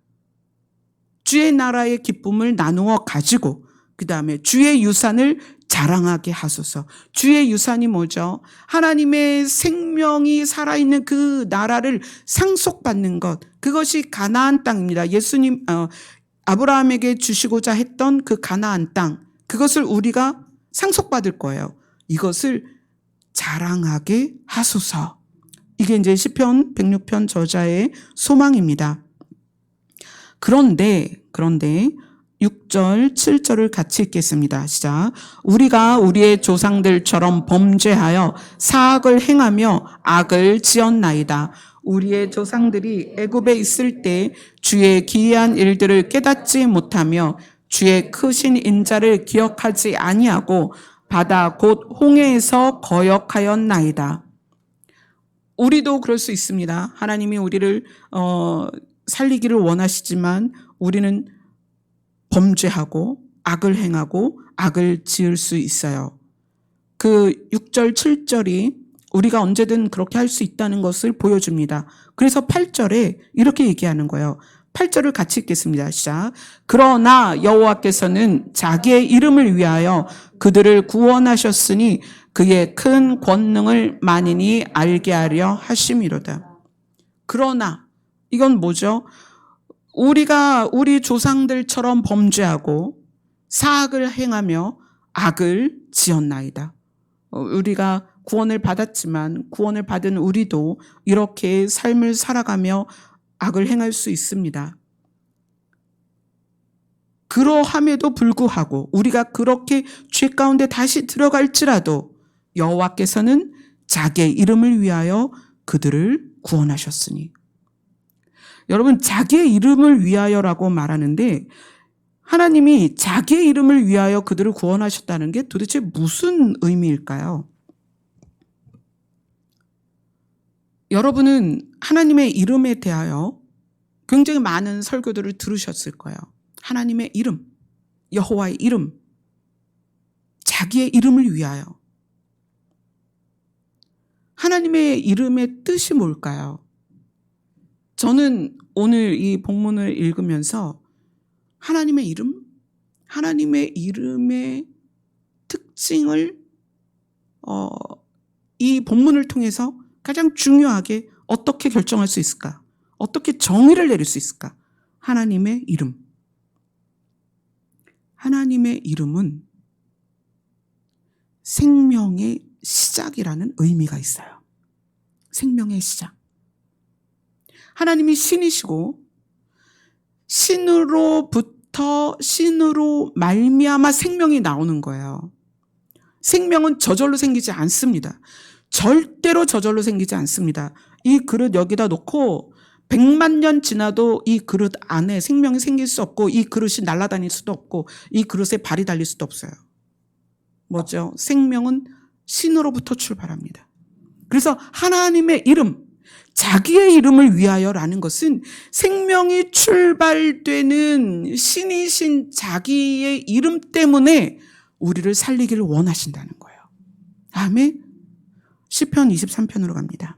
주의 나라의 기쁨을 나누어 가지고, 그 다음에 주의 유산을 자랑하게 하소서. 주의 유산이 뭐죠? 하나님의 생명이 살아있는 그 나라를 상속받는 것. 그것이 가나안 땅입니다. 예수님, 아브라함에게 주시고자 했던 그 가나안 땅. 그것을 우리가 상속받을 거예요. 이것을 자랑하게 하소서. 이게 이제 시편 106편 저자의 소망입니다. 그런데 6절, 7절을 같이 읽겠습니다. 시작. 우리가 우리의 조상들처럼 범죄하여 사악을 행하며 악을 지었나이다. 우리의 조상들이 애굽에 있을 때 주의 기이한 일들을 깨닫지 못하며 주의 크신 인자를 기억하지 아니하고 바다 곧 홍해에서 거역하였나이다. 우리도 그럴 수 있습니다. 하나님이 우리를 살리기를 원하시지만 우리는 범죄하고 악을 행하고 악을 지을 수 있어요. 그 6절, 7절이 우리가 언제든 그렇게 할 수 있다는 것을 보여줍니다. 그래서 8절에 이렇게 얘기하는 거예요. 8절을 같이 읽겠습니다. 시작. 그러나 여호와께서는 자기의 이름을 위하여 그들을 구원하셨으니 그의 큰 권능을 만인이 알게 하려 하심이로다. 그러나 이건 뭐죠? 우리가 우리 조상들처럼 범죄하고 사악을 행하며 악을 지었나이다. 우리가 구원을 받았지만 구원을 받은 우리도 이렇게 삶을 살아가며 악을 행할 수 있습니다. 그러함에도 불구하고 우리가 그렇게 죄 가운데 다시 들어갈지라도 여호와께서는 자기의 이름을 위하여 그들을 구원하셨으니. 여러분, 자기의 이름을 위하여라고 말하는데 하나님이 자기의 이름을 위하여 그들을 구원하셨다는 게 도대체 무슨 의미일까요? 여러분은 하나님의 이름에 대하여 굉장히 많은 설교들을 들으셨을 거예요. 하나님의 이름, 여호와의 이름, 자기의 이름을 위하여. 하나님의 이름의 뜻이 뭘까요? 저는 오늘 이 본문을 읽으면서 하나님의 이름, 하나님의 이름의 특징을 이 본문을 통해서 가장 중요하게 어떻게 결정할 수 있을까? 어떻게 정의를 내릴 수 있을까? 하나님의 이름. 하나님의 이름은 생명의 시작이라는 의미가 있어요. 생명의 시작. 하나님이 신이시고 신으로 말미암아 생명이 나오는 거예요. 생명은 저절로 생기지 않습니다. 절대로 저절로 생기지 않습니다. 이 그릇 여기다 놓고 100만 년 지나도 이 그릇 안에 생명이 생길 수 없고 이 그릇이 날아다닐 수도 없고 이 그릇에 발이 달릴 수도 없어요. 뭐죠? 생명은 신으로부터 출발합니다. 그래서 하나님의 이름, 자기의 이름을 위하여라는 것은 생명이 출발되는 신이신 자기의 이름 때문에 우리를 살리기를 원하신다는 거예요. 아멘. 시편 23편으로 갑니다.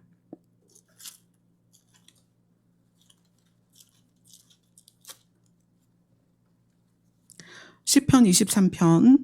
시편 23편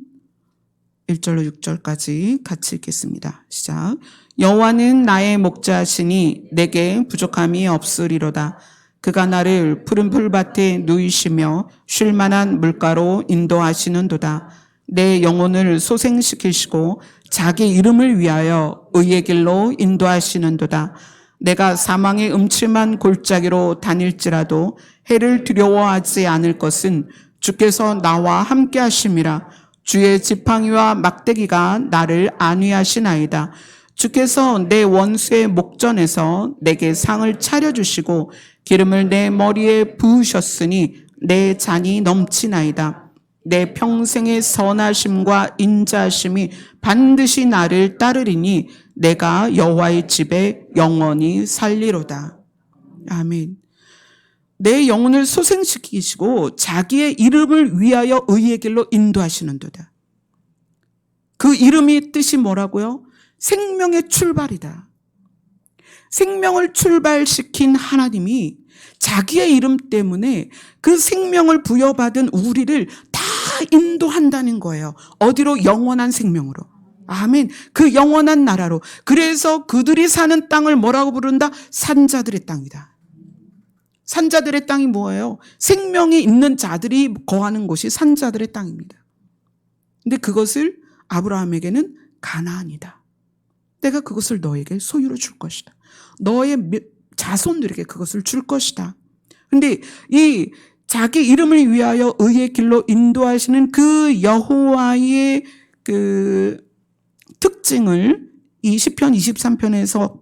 1절로 6절까지 같이 읽겠습니다. 시작. 여호와는 나의 목자시니 내게 부족함이 없으리로다. 그가 나를 푸른 풀밭에 누이시며 쉴 만한 물가로 인도하시는도다. 내 영혼을 소생시키시고 자기 이름을 위하여 의의 길로 인도하시는도다. 내가 사망의 음침한 골짜기로 다닐지라도 해를 두려워하지 않을 것은 주께서 나와 함께 하심이라. 주의 지팡이와 막대기가 나를 안위하시나이다. 주께서 내 원수의 목전에서 내게 상을 차려주시고 기름을 내 머리에 부으셨으니 내 잔이 넘치나이다. 내 평생의 선하심과 인자하심이 반드시 나를 따르리니 내가 여호와의 집에 영원히 살리로다. 아멘. 내 영혼을 소생시키시고 자기의 이름을 위하여 의의 길로 인도하시는도다. 그 이름이 뜻이 뭐라고요? 생명의 출발이다. 생명을 출발시킨 하나님이 자기의 이름 때문에 그 생명을 부여받은 우리를 다 인도한다는 거예요. 어디로? 영원한 생명으로. 아멘. 그 영원한 나라로. 그래서 그들이 사는 땅을 뭐라고 부른다? 산자들의 땅이다. 산자들의 땅이 뭐예요? 생명이 있는 자들이 거하는 곳이 산자들의 땅입니다. 근데 그것을 아브라함에게는 가나안이다. 내가 그것을 너에게 소유로 줄 것이다. 너의 자손들에게 그것을 줄 것이다. 근데 이 자기 이름을 위하여 의의 길로 인도하시는 그 여호와의 그 특징을 이 시편 23편에서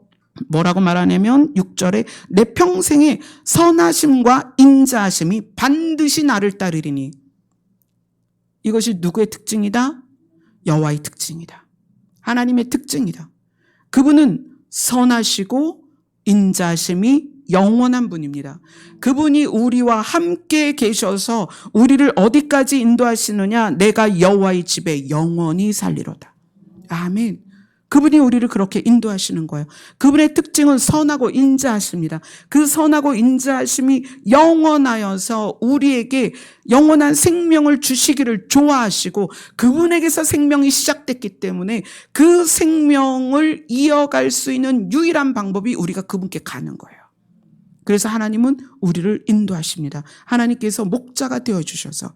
뭐라고 말하냐면 6절에 내 평생의 선하심과 인자하심이 반드시 나를 따르리니. 이것이 누구의 특징이다? 여호와의 특징이다. 하나님의 특징이다. 그분은 선하시고 인자하심이 영원한 분입니다. 그분이 우리와 함께 계셔서 우리를 어디까지 인도하시느냐? 내가 여호와의 집에 영원히 살리로다. 아멘. 그분이 우리를 그렇게 인도하시는 거예요. 그분의 특징은 선하고 인자하십니다. 그 선하고 인자하심이 영원하여서 우리에게 영원한 생명을 주시기를 좋아하시고 그분에게서 생명이 시작됐기 때문에 그 생명을 이어갈 수 있는 유일한 방법이 우리가 그분께 가는 거예요. 그래서 하나님은 우리를 인도하십니다. 하나님께서 목자가 되어주셔서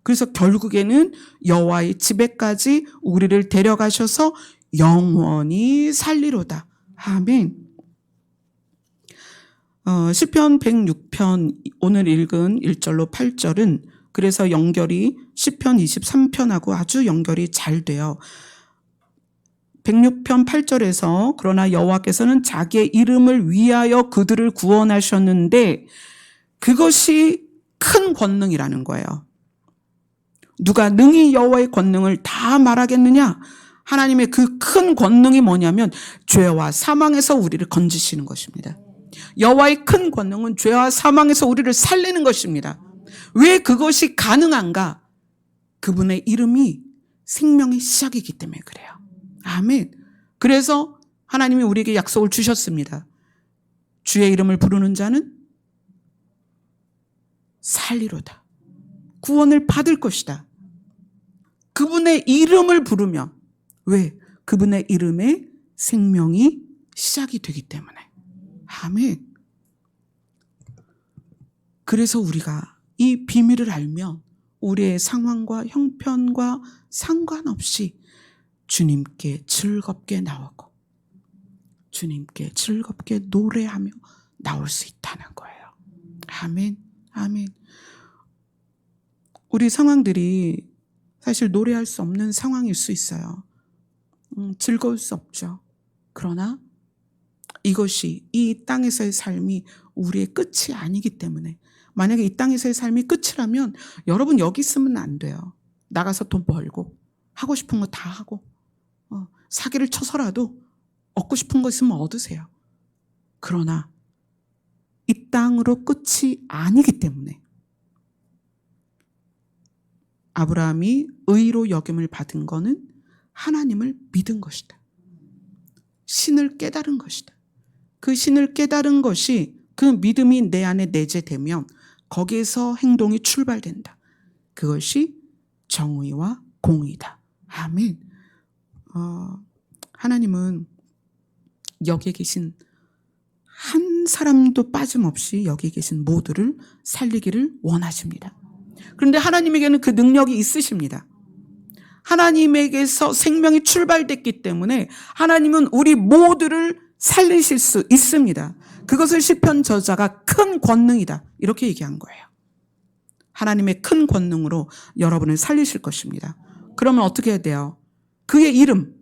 그래서 결국에는 여호와의 집에까지 우리를 데려가셔서 영원히 살리로다. 아멘. 시편 106편 오늘 읽은 1절로 8절은 그래서 연결이 시편 23편하고 아주 연결이 잘 돼요. 106편 8절에서 그러나 여호와께서는 자기의 이름을 위하여 그들을 구원하셨는데 그것이 큰 권능이라는 거예요. 누가 능히 여호와의 권능을 다 말하겠느냐? 하나님의 그 큰 권능이 뭐냐면 죄와 사망에서 우리를 건지시는 것입니다. 여호와의 큰 권능은 죄와 사망에서 우리를 살리는 것입니다. 왜 그것이 가능한가? 그분의 이름이 생명의 시작이기 때문에 그래요. 아멘. 그래서 하나님이 우리에게 약속을 주셨습니다. 주의 이름을 부르는 자는 살리로다. 구원을 받을 것이다. 그분의 이름을 부르며 왜? 그분의 이름에 생명이 시작이 되기 때문에. 아멘. 그래서 우리가 이 비밀을 알면 우리의 상황과 형편과 상관없이 주님께 즐겁게 나오고 주님께 즐겁게 노래하며 나올 수 있다는 거예요. 아멘. 아멘. 우리 상황들이 사실 노래할 수 없는 상황일 수 있어요. 즐거울 수 없죠. 그러나 이것이 이 땅에서의 삶이 우리의 끝이 아니기 때문에 만약에 이 땅에서의 삶이 끝이라면 여러분 여기 있으면 안 돼요. 나가서 돈 벌고 하고 싶은 거 다 하고 사기를 쳐서라도 얻고 싶은 거 있으면 얻으세요. 그러나 이 땅으로 끝이 아니기 때문에 아브라함이 의로 여김을 받은 거는 하나님을 믿은 것이다. 신을 깨달은 것이다. 그 신을 깨달은 것이 그 믿음이 내 안에 내재되면 거기에서 행동이 출발된다. 그것이 정의와 공의다. 아멘. 하나님은 여기 계신 한 사람도 빠짐없이 여기 계신 모두를 살리기를 원하십니다. 그런데 하나님에게는 그 능력이 있으십니다. 하나님에게서 생명이 출발됐기 때문에 하나님은 우리 모두를 살리실 수 있습니다. 그것을 시편 저자가 큰 권능이다 이렇게 얘기한 거예요. 하나님의 큰 권능으로 여러분을 살리실 것입니다. 그러면 어떻게 해야 돼요? 그의 이름,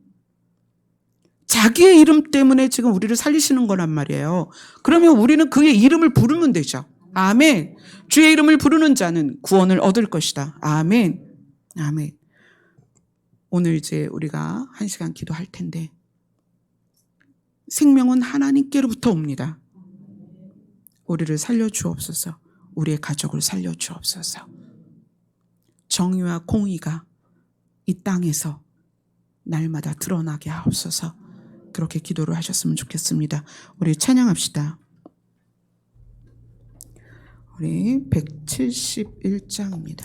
자기의 이름 때문에 지금 우리를 살리시는 거란 말이에요. 그러면 우리는 그의 이름을 부르면 되죠. 아멘. 주의 이름을 부르는 자는 구원을 얻을 것이다. 아멘. 아멘. 오늘 이제 우리가 1시간 기도할 텐데, 생명은 하나님께로부터 옵니다. 우리를 살려주옵소서. 우리의 가족을 살려주옵소서. 정의와 공의가 이 땅에서 날마다 드러나게 하옵소서. 그렇게 기도를 하셨으면 좋겠습니다. 우리 찬양합시다. 우리 171장입니다.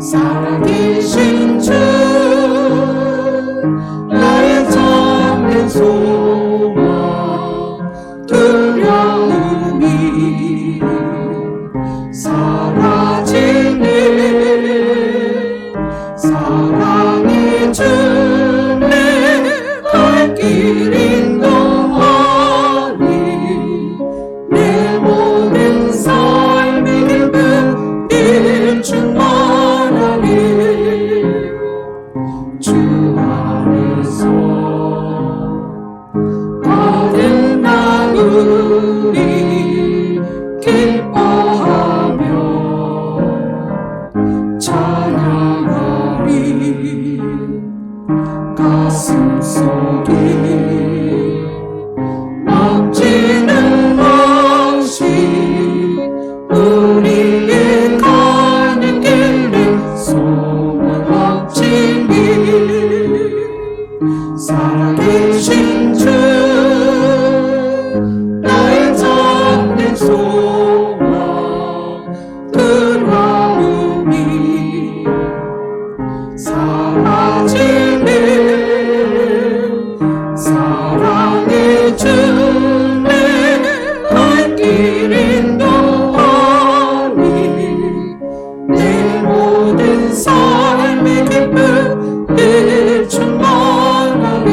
살아계신 주 나의 참된 소망 두려움이 사라지네 사랑의 주 내 갈 길 인도하니 내 모든 삶의 기쁨 일충만하니 주 안에서 거듭난 우리 기뻐하며 찬양하리 가슴 속에 넘치는 것이 우리의 가는 길에 소망 넘치니 살아계신 주 나의 참된 소망 두려움이 사라지네 사랑의 주 내 갈 길 인도하니 내 모든 삶의 기쁨 일충만하니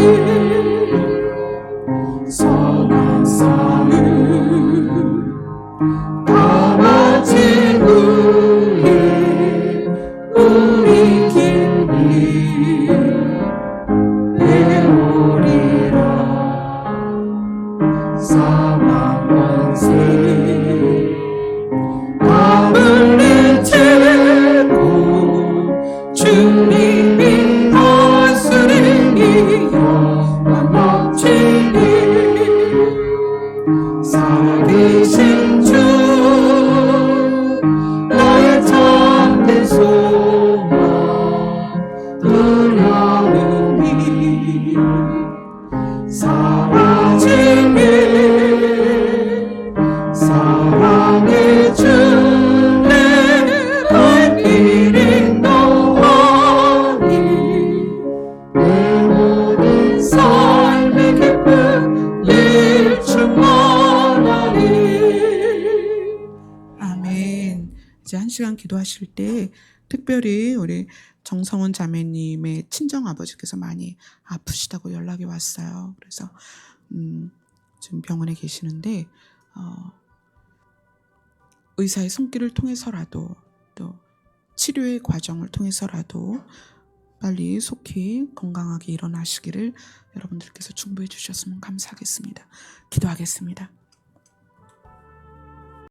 선한 싸움 다 마친 후에 우리 길이 배우리라 사망 원세 아무리 채고 주님이 다스리니 영원 넘치니 살아계신 주 나의 참된 소망 두려움이 사라지네 사랑의 주 내 갈 길 인도하니 내 모든 삶의 기쁨 일충만하니 아멘. 이제 1시간 기도하실 때 특별히 우리 정성원 자매님의 친정아버지께서 많이 아프시다고 연락이 왔어요. 그래서 지금 병원에 계시는데 의사의 손길을 통해서라도 또 치료의 과정을 통해서라도 빨리 속히 건강하게 일어나시기를 여러분들께서 중보해 주셨으면 감사하겠습니다. 기도하겠습니다.